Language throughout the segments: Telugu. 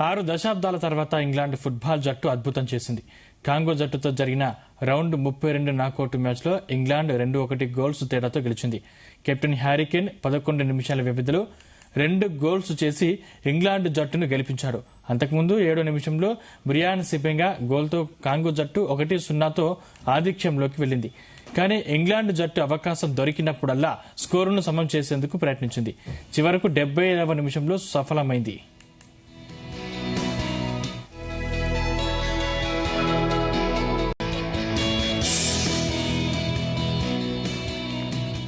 6 దశాబ్దాల తర్వాత ఇంగ్లాండ్ ఫుట్బాల్ జట్టు అద్భుతం చేసింది. కాంగో జట్టుతో జరిగిన రౌండ్ 32 నాకౌట్ మ్యాచ్లో ఇంగ్లాండ్ 2-1 గోల్స్ తేడాతో గెలిచింది. కెప్టెన్ హ్యారీ కేన్ 11 నిమిషాల వ్యవధిలో 2 గోల్స్ చేసి ఇంగ్లాండ్ జట్టును గెలిపించాడు. అంతకుముందు 7వ నిమిషంలో బ్రియాన్ సిపెంగా గోల్తో కాంగో జట్టు 1-0తో ఆధిక్యంలోకి వెళ్లింది. కానీ ఇంగ్లాండ్ జట్టు అవకాశం దొరికినప్పుడల్లా స్కోరును సమం చేసేందుకు ప్రయత్నించింది. చివరకు 75వ నిమిషంలో సఫలమైంది.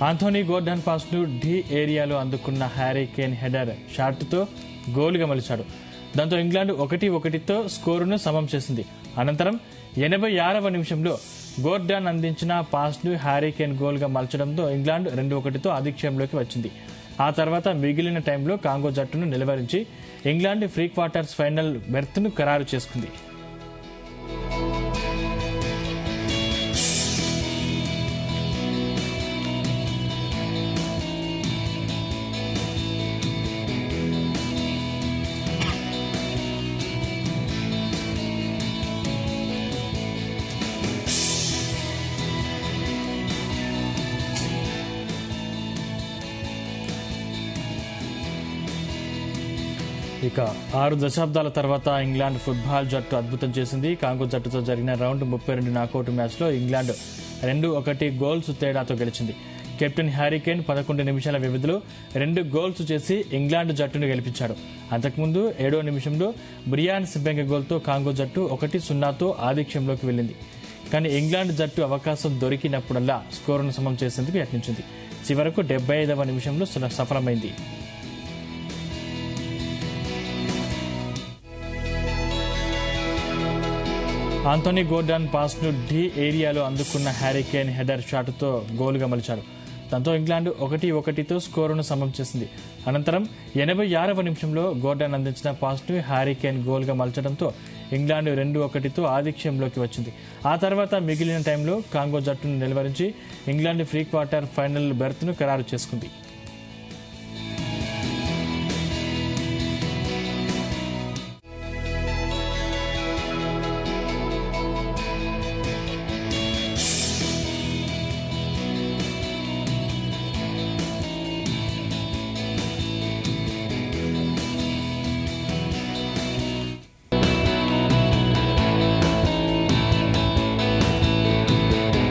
ఆంథోనీ గోర్డాన్ పాస్ ను డి ఏరియాలో అందుకున్న హ్యారీ కేన్ హెడర్ షాట్తో గోల్గా మలిచాడు. దాంతో ఇంగ్లాండ్ 1-1తో స్కోరును సమం చేసింది. అనంతరం 86వ నిమిషంలో గోర్డాన్ అందించిన పాస్ ను హ్యారీ కేన్ గోల్గా మలచడంతో ఇంగ్లాండ్ 2-1తో ఆధిక్యంలోకి వచ్చింది. ఆ తర్వాత మిగిలిన టైంలో కాంగో జట్టును నిలువరించి ఇంగ్లాండ్ ప్రీ క్వార్టర్స్ ఫైనల్ బెర్త్ను ఖరారు చేసుకుంది. ఇక 6 దశాబ్దాల తర్వాత ఇంగ్లాండ్ ఫుట్బాల్ జట్టు అద్భుతం చేసింది. కాంగో జట్టుతో జరిగిన రౌండ్ 32 నాకౌట్ మ్యాచ్లో ఇంగ్లాండ్ 2-1 గోల్స్ తేడాతో గెలిచింది. కెప్టెన్ హ్యారీ కేన్ 11 నిమిషాల వ్యవధిలో 2 గోల్స్ చేసి ఇంగ్లాండ్ జట్టును గెలిపించాడు. అంతకుముందు 7వ నిమిషంలో బ్రియాన్ సిబెంగ గోల్తో కాంగో జట్టు 1-0తో ఆధిక్యంలోకి వెళ్లింది. కానీ ఇంగ్లాండ్ జట్టు అవకాశం దొరికినప్పుడల్లా స్కోరును సమం చేసేందుకు యత్నించింది. చివరకు 75వ నిమిషంలో సఫలమైంది. ఆంథోనీ గోర్డాన్ పాస్ ను డి ఏరియాలో అందుకున్న హ్యారీ కేన్ హెడర్ షాట్తో గోల్గా మలిచాడు. దాంతో ఇంగ్లాండ్ 1-1తో స్కోరును సమం చేసింది. అనంతరం 86వ నిమిషంలో గోర్డాన్ అందించిన పాస్ ను హ్యారీ కేన్ గోల్గా మలచడంతో ఇంగ్లాండ్ 2-1తో ఆధిక్యంలోకి వచ్చింది. ఆ తర్వాత మిగిలిన టైంలో కాంగో జట్టును నిలువరించి ఇంగ్లాండ్ ప్రీ క్వార్టర్ ఫైనల్ బెర్త్ను ఖరారు చేసుకుంది.